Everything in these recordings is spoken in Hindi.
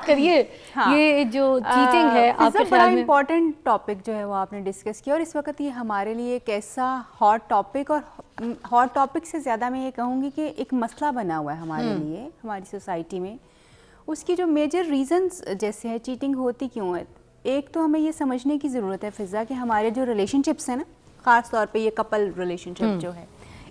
करिए। हाँ, ये जो चीटिंग है आपके बड़ा ख्याल में? इम्पॉर्टेंट टॉपिक जो है वो आपने डिस्कस किया, और इस वक्त ये हमारे लिए एक ऐसा हॉट टॉपिक, और हॉट टॉपिक से ज़्यादा मैं ये कहूँगी कि एक मसला बना हुआ है हमारे लिए, हमारी सोसाइटी में। उसकी जो मेजर रीजंस जैसे है चीटिंग होती क्यों है, एक तो हमें ये समझने की ज़रूरत है फ़िज़ा कि हमारे जो रिलेशनशिप्स हैं ना, ख़ास तौर पे ये कपल रिलेशनशिप जो है,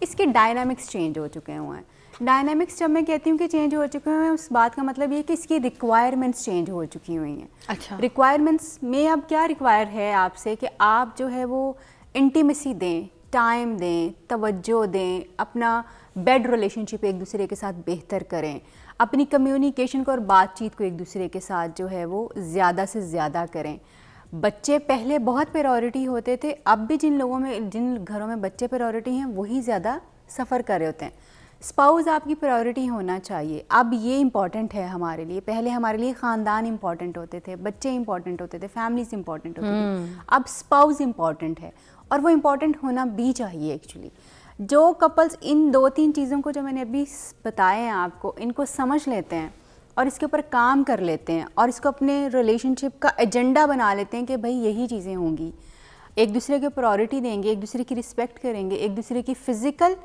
इसके डायनामिक्स चेंज हो चुके हुए हैं। डायनामिक्स जब मैं कहती हूँ कि चेंज हो चुके हैं, उस बात का मतलब ये कि इसकी रिक्वायरमेंट्स चेंज हो चुकी हुई हैं। अच्छा, रिक्वायरमेंट्स में अब क्या रिक्वायर है आपसे कि आप जो है वो इंटीमेसी दें, टाइम दें, तवज्जो दें, अपना बेड रिलेशनशिप एक दूसरे के साथ बेहतर करें, अपनी कम्युनिकेशन को और बातचीत को एक दूसरे के साथ जो है वो ज़्यादा से ज़्यादा करें। बच्चे पहले बहुत प्रायोरिटी होते थे, अब भी जिन लोगों में, जिन घरों में बच्चे प्रायोरिटी हैं वही ज़्यादा सफ़र कर रहे होते हैं। स्पाउस आपकी प्रायोरिटी होना चाहिए, अब ये इम्पॉर्टेंट है हमारे लिए। पहले हमारे लिए ख़ानदान इम्पॉर्टेंट होते थे, बच्चे इम्पॉर्टेंट होते थे, फैमिलीज इम्पॉर्टेंट होती थी, अब स्पाउस इम्पॉर्टेंट है, और वो इम्पॉर्टेंट होना भी चाहिए एक्चुअली। जो कपल्स इन 2-3 चीज़ों को जो मैंने अभी बताए हैं आपको, इनको समझ लेते हैं और इसके ऊपर काम कर लेते हैं और इसको अपने रिलेशनशिप का एजेंडा बना लेते हैं कि भाई यही चीज़ें होंगी, एक दूसरे को प्रायोरिटी देंगे, एक दूसरे की रिस्पेक्ट करेंगे, एक दूसरे की फ़िज़िकल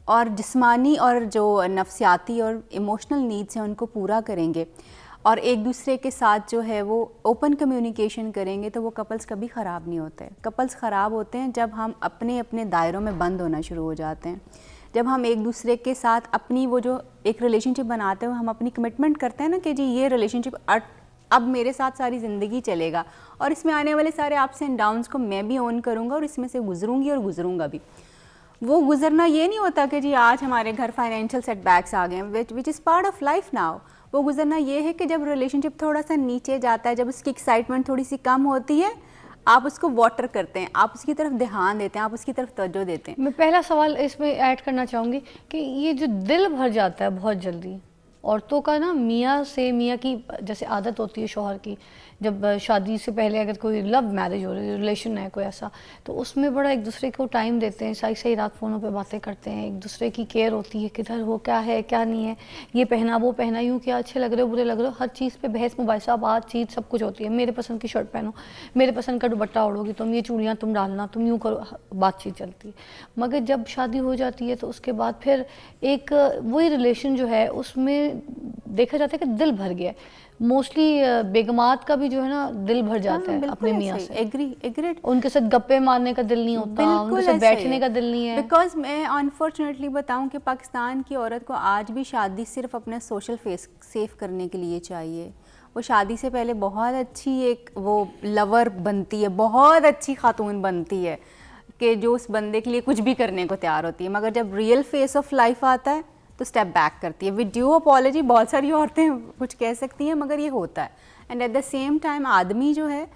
और जिस्मानी और जो नफ्सियाती और इमोशनल नीड्स हैं उनको पूरा करेंगे, और एक दूसरे के साथ जो है वो ओपन कम्युनिकेशन करेंगे, तो वो कपल्स कभी ख़राब नहीं होते। कपल्स ख़राब होते हैं जब हम अपने अपने दायरों में बंद होना शुरू हो जाते हैं, जब हम एक दूसरे के साथ अपनी वो जो एक रिलेशनशिप बनाते हैं, हम अपनी कमिटमेंट करते हैं ना कि जी ये रिलेशनशिप अब मेरे साथ सारी ज़िंदगी चलेगा, और इसमें आने वाले सारे अप्स एंड डाउन्स को मैं भी ओन करूँगा और इसमें से गुजरूँगी और गुजरूँगा भी। वो गुजरना ये नहीं होता कि जी आज हमारे घर फाइनेंशियल सेटबैक्स आ गए हैं, which is part of life now. वो गुजरना ये है कि जब रिलेशनशिप थोड़ा सा नीचे जाता है, जब उसकी एक्साइटमेंट थोड़ी सी कम होती है, आप उसको वाटर करते हैं, आप उसकी तरफ ध्यान देते हैं, आप उसकी तरफ तवज्जो देते हैं। मैं पहला सवाल इसमें ऐड करना चाहूँगी कि ये जो दिल भर जाता है बहुत जल्दी, औरतों का ना, मियाँ से, मियाँ की जैसे आदत होती है शौहर की, जब शादी से पहले अगर कोई लव मैरिज हो रही है, रिलेशन है कोई ऐसा, तो उसमें बड़ा एक दूसरे को टाइम देते हैं, सही सही रात फ़ोनों पे बातें करते हैं, एक दूसरे की केयर होती है, किधर हो, क्या है क्या नहीं है, ये पहना वो पहना, यूँ क्या अच्छे लग रहे हो बुरे लग रहे हो, हर चीज़ पे बहस मुबाहिसा, बातचीत सब कुछ होती है। मेरे पसंद की शर्ट पहनो, मेरे पसंद का दुपट्टा ओढ़ोगी तुम, ये चूड़ियाँ तुम डालना, तुम यूँ करो, बातचीत चलती है। मगर जब शादी हो जाती है तो उसके बाद फिर एक वही रिलेशन जो है उसमें देखा जाता है कि दिल भर गया है। मोस्टली बेगमात का भी जो है ना दिल भर जाता है अपने मियाँ से। एग्रीड। उनके साथ गप्पे मारने का दिल नहीं होता, उनके साथ बैठने का दिल नहीं है। बिकॉज मैं अनफॉर्चुनेटली बताऊं कि पाकिस्तान की औरत को आज भी शादी सिर्फ अपने सोशल फेस सेफ करने के लिए चाहिए। वो शादी से पहले बहुत अच्छी एक वो लवर बनती है, बहुत अच्छी खातून बनती है कि जो उस बंदे के लिए कुछ भी करने को तैयार होती है, मगर जब रियल फेस ऑफ लाइफ आता है तो स्टेप बैक करती है विद ड्यू अपॉलॉजी। बहुत सारी औरतें कुछ कह सकती हैं, मगर ये होता है। And at the same time आदमी जो है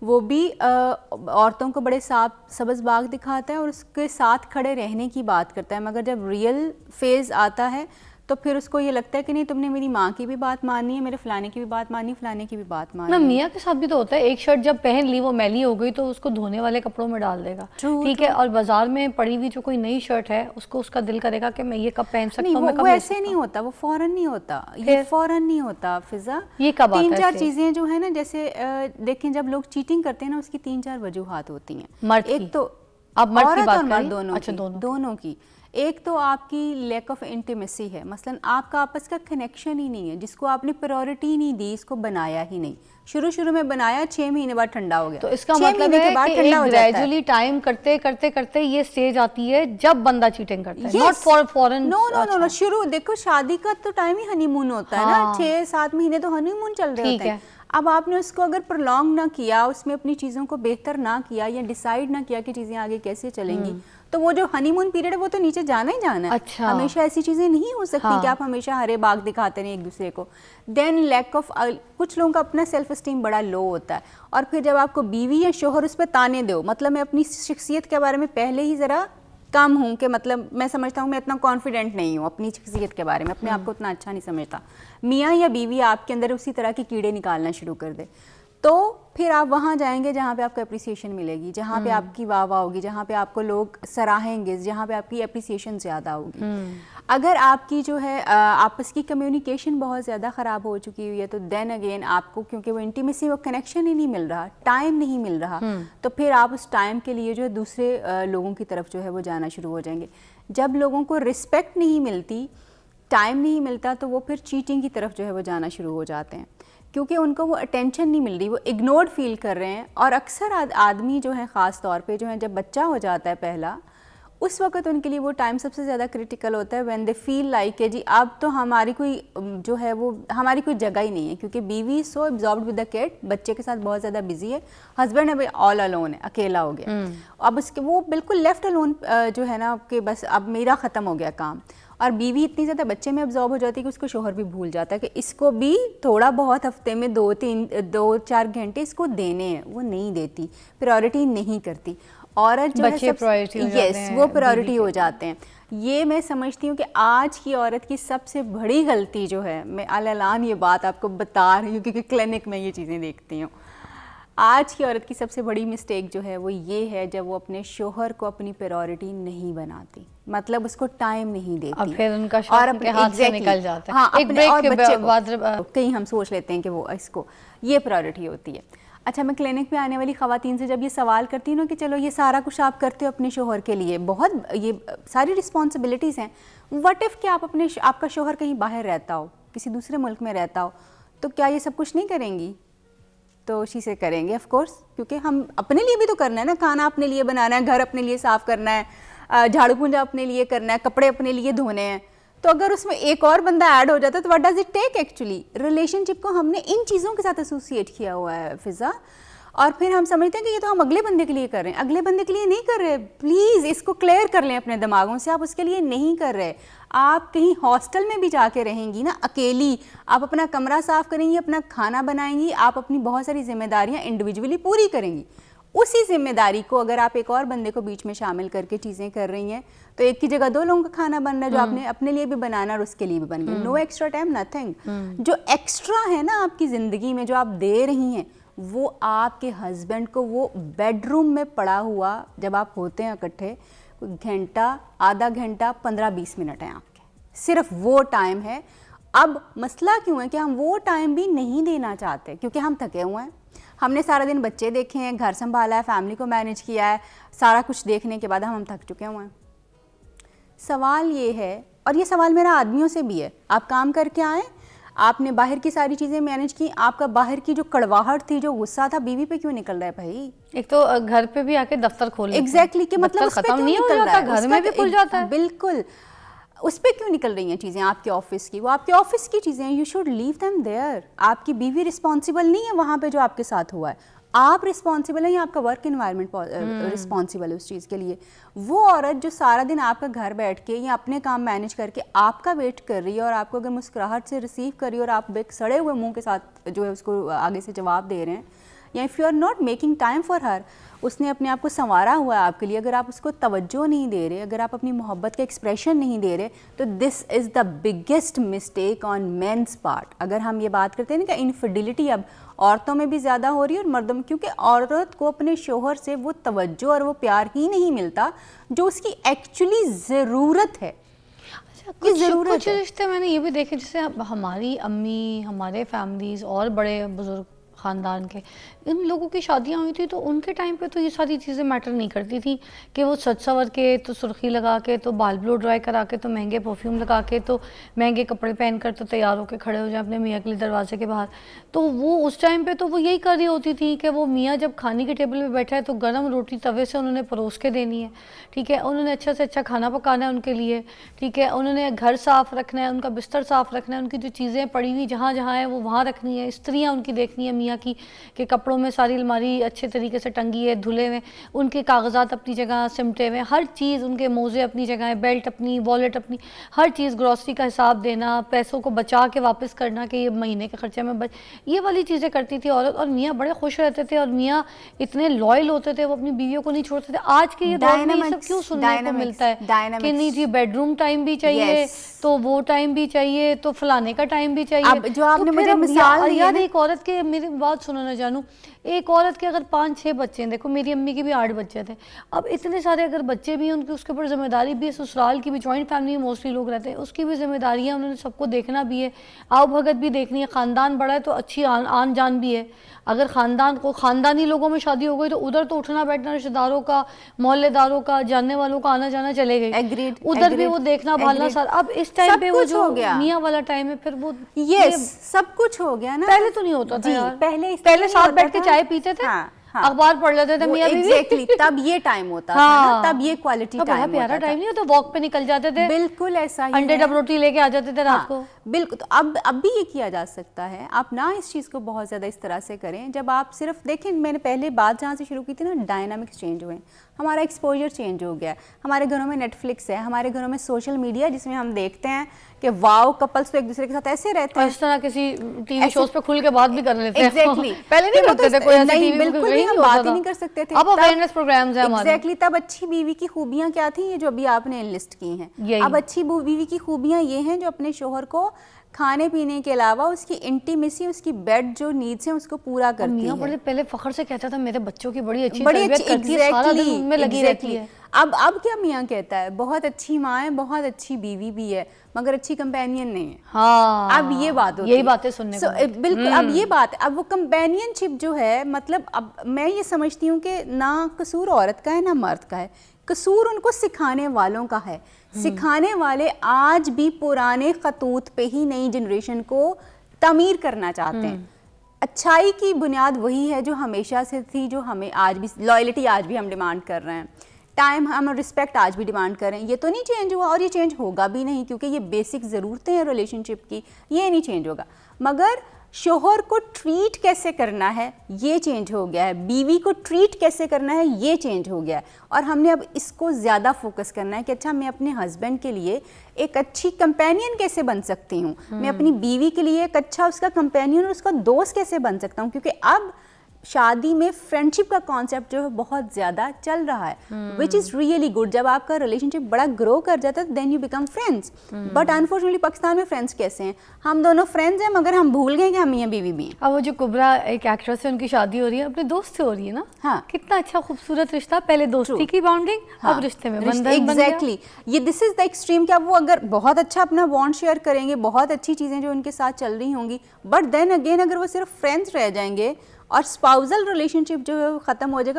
वो भी औरतों को बड़े सब्ज़ बाग दिखाता है और उसके साथ खड़े रहने की बात करता है, मगर जब रियल फेज़ आता है तो फिर उसको ये लगता है कि नहीं, तुमने मेरी माँ की भी बात माननी है, मेरे फलाने की भी बात माननी है, फलाने की भी बात माननी है। ना मियाँ के साथ भी तो होता है, एक शर्ट जब पहन ली वो मैली हो गई तो उसको धोने वाले कपड़ों में डाल देगा, ठीक है, और बाजार में पड़ी हुई जो कोई नई शर्ट है उसको उसका दिल करेगा कि मैं ये कब पहन सकता हूँ। वो ऐसे नहीं होता, वो फौरन नहीं होता, ये फौरन नहीं होता फिजा। ये कब आता है? 3-4 चीजें जो है ना, जैसे देखें जब लोग चीटिंग करते हैं ना, उसकी 3-4 वजूहात होती हैं। एक तो औरत और मर्द दोनों की। एक तो आपकी लैक ऑफ इंटीमेसी है, मसलन आपका आपस का कनेक्शन ही नहीं है, जिसको आपने प्रायोरिटी नहीं दी, इसको बनाया ही नहीं। शुरू में बनाया, 6 महीने बाद ठंडा हो गया, तो इसका मतलब है कि एक ग्रेजुअली टाइम करते करते करते ये स्टेज आती है जब बंदा चीटिंग करता है, नॉट फॉरन। नो, शुरू देखो, शादी का तो टाइम ही हनीमून होता है ना, 6-7 महीने तो हनीमून चल रहे होते हैं। अब आपने उसको अगर प्रोलॉन्ग ना किया, उसमें अपनी चीज़ों को बेहतर ना किया या डिसाइड ना किया कि चीज़ें आगे कैसे चलेंगी, तो वो जो हनीमून पीरियड है वो तो नीचे जाना ही जाना है। अच्छा। हमेशा ऐसी चीज़ें नहीं हो सकती कि आप हमेशा हरे बाग दिखाते रहे एक दूसरे को। देन लैक ऑफ, कुछ लोगों का अपना सेल्फ एस्टीम बड़ा लो होता है, और फिर जब आपको बीवी या शोहर उस पर ताने दो, मतलब मैं अपनी शख्सियत के बारे में पहले ही ज़रा कम हूँ, कि मतलब मैं समझता हूँ मैं इतना कॉन्फिडेंट नहीं हूँ अपनी शख्सियत के बारे में, अपने आप को उतना अच्छा नहीं समझता, मियाँ या बीवी आपके अंदर उसी तरह के कीड़े निकालना शुरू कर दे, तो फिर आप वहाँ जाएंगे जहाँ पे आपको अप्रिसिएशन मिलेगी, जहाँ पे आपकी वाह वाह होगी, जहाँ पे आपको लोग सराहेंगे, जहाँ पे आपकी अप्रिसिएशन ज़्यादा होगी। अगर आपकी जो है आपस की कम्युनिकेशन बहुत ज़्यादा ख़राब हो चुकी हुई है तो देन अगेन आपको, क्योंकि वो इंटीमेसी, वो कनेक्शन ही नहीं मिल रहा, टाइम नहीं मिल रहा, तो फिर आप उस टाइम के लिए जो है दूसरे लोगों की तरफ जो है वो जाना शुरू हो जाएंगे। जब लोगों को रिस्पेक्ट नहीं मिलती, टाइम नहीं मिलता, तो वो फिर चीटिंग की तरफ जो है वो जाना शुरू हो जाते हैं, क्योंकि उनको वो अटेंशन नहीं मिल रही, वो इग्नोर्ड फील कर रहे हैं। और अक्सर आदमी जो है ख़ास तौर पे जो है जब बच्चा हो जाता है पहला, उस वक्त उनके लिए वो टाइम सबसे ज़्यादा क्रिटिकल होता है, व्हेन दे फील लाइक कि जी अब तो हमारी कोई जो है वो हमारी कोई जगह ही नहीं है, क्योंकि बीवी सो एब्जॉर्ब्ड विद द किड, बच्चे के साथ बहुत ज़्यादा बिजी है, हस्बैंड अभी ऑल अलोन है, अकेला हो गया, अब उसके वो बिल्कुल लेफ्ट अलोन जो है ना कि बस अब मेरा ख़त्म हो गया काम। और बीवी इतनी ज़्यादा बच्चे में अब्जॉर्ब हो जाती है कि उसको शोहर भी भूल जाता है कि इसको भी थोड़ा बहुत हफ्ते में 2-4 घंटे इसको देने हैं, वो नहीं देती, प्रायोरिटी नहीं करती। औरत जो बच्चे है प्रायोरिटी हो जाते यस हैं, वो प्रायोरिटी हो जाते हैं। ये मैं समझती हूँ कि आज की औरत की सबसे बड़ी गलती जो है, मैं अल-ऐलान ये बात आपको बता रही हूँ क्योंकि क्लिनिक में ये चीज़ें देखती हूँ, आज की औरत की सबसे बड़ी मिस्टेक जो है वो ये है जब वो अपने शोहर को अपनी प्रायोरिटी नहीं बनाती, मतलब उसको टाइम नहीं देती, अब फिर उनका शौक उनके हाथ से निकल जाता है। हाँ, एक अपने ब्रेक और के बच्चे बाद को कहीं हम सोच लेते हैं कि वो इसको ये प्रायोरिटी होती है। अच्छा, मैं क्लिनिक में आने वाली ख़वातीन से जब ये सवाल करती हूँ ना कि चलो ये सारा कुछ आप करते हो अपने शोहर के लिए, बहुत ये सारी रिस्पॉन्सिबिलिटीज़ हैं, व्हाट इफ़ कि आपका शोहर कहीं बाहर रहता हो, किसी दूसरे मुल्क में रहता हो, तो क्या ये सब कुछ नहीं करेंगी? तो उसी से करेंगे ऑफ कोर्स, क्योंकि हम अपने लिए भी तो करना है ना, खाना अपने लिए बनाना है, घर अपने लिए साफ़ करना है, झाड़ू पूंजा अपने लिए करना है, कपड़े अपने लिए धोने हैं। तो अगर उसमें एक और बंदा ऐड हो जाता है तो what does it take actually? Relationship को हमने इन चीज़ों के साथ एसोसिएट किया हुआ है फ़िज़ा, और फिर हम समझते हैं कि ये तो हम अगले बंदे के लिए कर रहे हैं, अगले बंदे के लिए नहीं कर रहे। प्लीज़ इसको क्लियर कर लें अपने दिमागों से, आप उसके लिए नहीं कर रहे। आप कहीं हॉस्टल में भी जाके रहेंगी ना अकेली, आप अपना कमरा साफ़ करेंगी, अपना खाना बनाएंगी, आप अपनी बहुत सारी जिम्मेदारियाँ इंडिविजुअली पूरी करेंगी। उसी जिम्मेदारी को अगर आप एक और बंदे को बीच में शामिल करके चीज़ें कर रही हैं तो एक की जगह 2 लोगों का खाना बन रहा है, जो आपने अपने लिए भी बनाना और उसके लिए भी बन गया। No extra time, nothing. जो एक्स्ट्रा है ना आपकी ज़िंदगी में जो आप दे रही हैं, वो आपके हस्बैंड को वो बेडरूम में पड़ा हुआ जब आप होते हैं इकट्ठे, घंटा, आधा घंटा, 15-20 मिनट हैं आपके, सिर्फ वो टाइम है। अब मसला क्यों है कि हम वो टाइम भी नहीं देना चाहते, क्योंकि हम थके हुए हैं, हमने सारा दिन बच्चे देखे हैं, घर संभाला है, फैमिली को मैनेज किया है, सारा कुछ देखने के बाद हम थक चुके हुए हैं। सवाल ये है, और ये सवाल मेरा आदमियों से भी है, आप काम करके आए, आपने बाहर की सारी चीज़ें मैनेज की, आपका बाहर की जो कड़वाहट थी, जो गुस्सा था, बीवी पे क्यों निकल रहा है भाई? एक तो घर पे भी आके दफ्तर खोल लेते हैं। एग्जैक्टली कि मतलब खत्म नहीं हो जाता, घर में भी खुल जाता है। बिल्कुल, उस पर क्यों निकल रही हैं चीज़ें आपके ऑफिस की? वो आपके ऑफिस की चीज़ें हैं, you should leave them there. आपकी बीवी रिस्पॉन्सिबल नहीं है वहाँ पे जो आपके साथ हुआ है, आप रिस्पॉन्सिबल हैं या आपका वर्क इन्वायरमेंट रिस्पॉन्सिबल है उस चीज़ के लिए। वो औरत जो सारा दिन आपका घर बैठ के या अपने काम मैनेज करके आपका वेट कर रही है और आपको अगर मुस्कुराहट से रिसीव कर रही है और आप एक सड़े हुए मुंह के साथ जो है उसको आगे से जवाब दे रहे हैं, या if you are not making time for her, उसने अपने आप को संवारा हुआ है आपके लिए, अगर आप उसको तवज्जो नहीं दे रहे, अगर आप अपनी मोहब्बत का एक्सप्रेशन नहीं दे रहे, तो this is the biggest mistake on men's part. अगर हम ये बात करते हैं ना कि इनफिडिलिटी अब औरतों में भी ज़्यादा हो रही है और मर्दों में, क्योंकि औरत को अपने शोहर से वो तवज्जो और वो प्यार ही नहीं मिलता जो उसकी एक्चुअली ज़रूरत है। कुछ रिश्ते मैंने ये भी देखे, जैसे हमारी अम्मी, हमारे फैमिलीज और बड़े बुजुर्ग ख़ानदान के, इन लोगों की शादियाँ हुई थी तो उनके टाइम पे तो ये सारी चीज़ें मैटर नहीं करती थी कि वो सज संवर के, तो सुर्खी लगा के, तो बाल ब्लो ड्राई करा के, तो महंगे परफ्यूम लगा के, तो महंगे कपड़े पहन कर तो तैयार होकर खड़े हो जाए अपने मियाँ के लिए दरवाजे के बाहर। तो वो उस टाइम पे तो वो यही कर रही होती थी कि वो मियाँ जब खाने के टेबल पे बैठा है तो गर्म रोटी तवे से उन्होंने परोस के देनी है, ठीक है, उन्होंने अच्छा से अच्छा खाना पकाना है उनके लिए, ठीक है, उन्होंने घर साफ़ रखना है, उनका बिस्तर साफ़ रखना है, उनकी जो चीज़ें पड़ी हुई जहाँ जहाँ है वो वहाँ रखनी है, स्त्रियाँ उनकी देखनी है मियाँ की कि कपड़ों में सारी अलमारी अच्छे तरीके से टंगी है, धुले हुए, उनके कागजात अपनी जगह सिमटे हुए, हर चीज़, उनके मोज़े अपनी जगह, बेल्ट अपनी, वॉलेट अपनी, हर चीज़, ग्रॉसरी का हिसाब देना, पैसों को बचा के वापस करना कि ये महीने के खर्चे में ये वाली चीज़ें करती थी औरत। और मियाँ बड़े खुश रहते थे और मियाँ इतने लॉयल होते थे, वो अपनी बीवियों को नहीं छोड़ते थे। आज के ये दौर में ये सब क्यों सुनने को मिलता है कि नहीं जी बेडरूम टाइम भी चाहिए, तो वो टाइम भी चाहिए, तो फलाने का टाइम भी चाहिए। अब जो आपने मुझे मिसाल दी है यार, एक औरत के बात सुनो ना जानू, एक औरत के अगर 5-6 बच्चे हैं, देखो मेरी अम्मी के भी 8 बच्चे थे, अब इतने सारे अगर बच्चे भी हैं उनकी उसके ऊपर जिम्मेदारी भी है, ससुराल की भी, जॉइंट फैमिली में मोस्टली लोग रहते हैं, उसकी भी जिम्मेदारी है, उन्होंने सबको देखना भी है, आओ भगत भी देखनी है, ख़ानदान बड़ा है तो अच्छी आन जान भी है। अगर ख़ानदानी लोगों में शादी हो गई तो उधर तो उठना बैठना रिश्तेदारों का, मोहल्लेदारों का, जानने वालों का आना जाना चले गए, Agreed, उधर भी agreed, वो देखना भालना agreed. सारा। अब इस टाइम सब पे वो कुछ जो हो गया। मियाँ वाला टाइम है, फिर वो यस सब कुछ हो गया ना। पहले तो नहीं होता था जी, यार, पहले पहले साथ होता बैठ के था। चाय पीते थे, हाँ, हाँ। अखबार पढ़ लेते थे मियाँ बीवी। एग्जैक्टली तब ये टाइम होता था ना, तब ये क्वालिटी बड़ा टाइम प्यारा होता था। टाइम नहीं होता, वॉक पे निकल जाते थे, बिल्कुल ऐसा ही अंडे है। डब रोटी लेके आ जाते थे रात हाँ, को। बिल्कुल। तो अब भी ये किया जा सकता है, आप ना इस चीज़ को बहुत ज़्यादा इस तरह से करें। जब आप सिर्फ देखें, मैंने पहले बात जहाँ से शुरू की थी ना, डायनामिक्स चेंज हुए, हमारा एक्सपोजर चेंज हो गया है, हमारे घरों में नेटफ्लिक्स है, हमारे घरों में सोशल मीडिया जिसमें हम देखते हैं कि वाओ कपल्स तो एक दूसरे के साथ ऐसे रहते और हैं, इस तरह किसी टीवी शोज पे खुल के बात भी कर लेते हैं। एग्जैक्टली पहले नहीं करते थे कोई ऐसे नहीं, टीवी पे, बिल्कुल कहीं नहीं, हम होता बात ही था। नहीं कर सकते थे। अब अवेयरनेस प्रोग्राम्स हैं हमारे। एग्जैक्टली तब अच्छी बीवी की खूबियां क्या थी, ये जो अभी आपने लिस्ट की हैं। यही। अब अच्छी बीवी की खूबियां ये हैं जो अपने शोहर को खाने पीने के अलावा उसकी इंटीमेसी, उसकी बेड जो नीड्स हैं उसको पूरा करती मियाँ है। बड़े पहले फखर से कहता था मेरे बच्चों की बड़ी अच्छी बड़ी तरबियत अच्छी करती है, सारा दिन उनमें लगी रहती है। अब क्या मियाँ कहता है, बहुत अच्छी माँ है, बहुत अच्छी बीवी भी है, मगर अच्छी कंपेनियन नहीं है। हाँ, अब ये बात होती यही है। बातें सुनने को मिलती हैं। बिल्कुल अब ये बात है, अब वो कंपेनियनशिप जो है, मतलब अब मैं ये समझती हूँ कि ना कसूर औरत का है ना मर्द का है, कसूर उनको सिखाने वालों का है। सिखाने वाले आज भी पुराने खतूत पे ही नई जनरेशन को तमीर करना चाहते हैं। अच्छाई की बुनियाद वही है जो हमेशा से थी, जो हमें आज भी लॉयल्टी आज भी हम डिमांड कर रहे हैं, टाइम हम रिस्पेक्ट आज भी डिमांड कर रहे हैं। ये तो नहीं चेंज हुआ और ये चेंज होगा भी नहीं, क्योंकि ये बेसिक ज़रूरतें हैं रिलेशनशिप की, ये नहीं चेंज होगा। मगर शोहर को ट्रीट कैसे करना है ये चेंज हो गया है, बीवी को ट्रीट कैसे करना है ये चेंज हो गया है, और हमने अब इसको ज़्यादा फोकस करना है कि अच्छा मैं अपने हस्बैंड के लिए एक अच्छी कंपेनियन कैसे बन सकती हूँ, मैं अपनी बीवी के लिए एक अच्छा उसका कंपेनियन और उसका दोस्त कैसे बन सकता हूँ। क्योंकि अब शादी में फ्रेंडशिप का कॉन्सेप्ट जो है बहुत ज़्यादा चल रहा है, विच इज़ रियली गुड। जब आपका रिलेशनशिप बड़ा ग्रो कर जाता है then you become friends. But unfortunately Pakistan में फ्रेंड्स कैसे हैं, हम दोनों फ्रेंड्स हैं मगर हम भूल गए कि हम मियाँ बीवी भी हैं। अब वो जो कुबरा एक एक्ट्रेस है, उनकी शादी हो रही है, अपने दोस्त से हो रही है ना। हाँ। कितना अच्छा खूबसूरत रिश्ता, पहले दोस्ती की बाउंडिंग, अब रिश्ते में बंधन बन गया। एग्जैक्टली ये दिस इज द एक्सट्रीम। क्या वो अगर बहुत अच्छा अपना बॉन्ड शेयर करेंगे, बहुत अच्छी चीज़ें जो उनके साथ चल रही होंगी, बट देन अगेन अगर वो सिर्फ फ्रेंड्स रह जाएंगे और स्पाउजल रिलेशनशिप जो है वो ख़त्म हो जाएगा,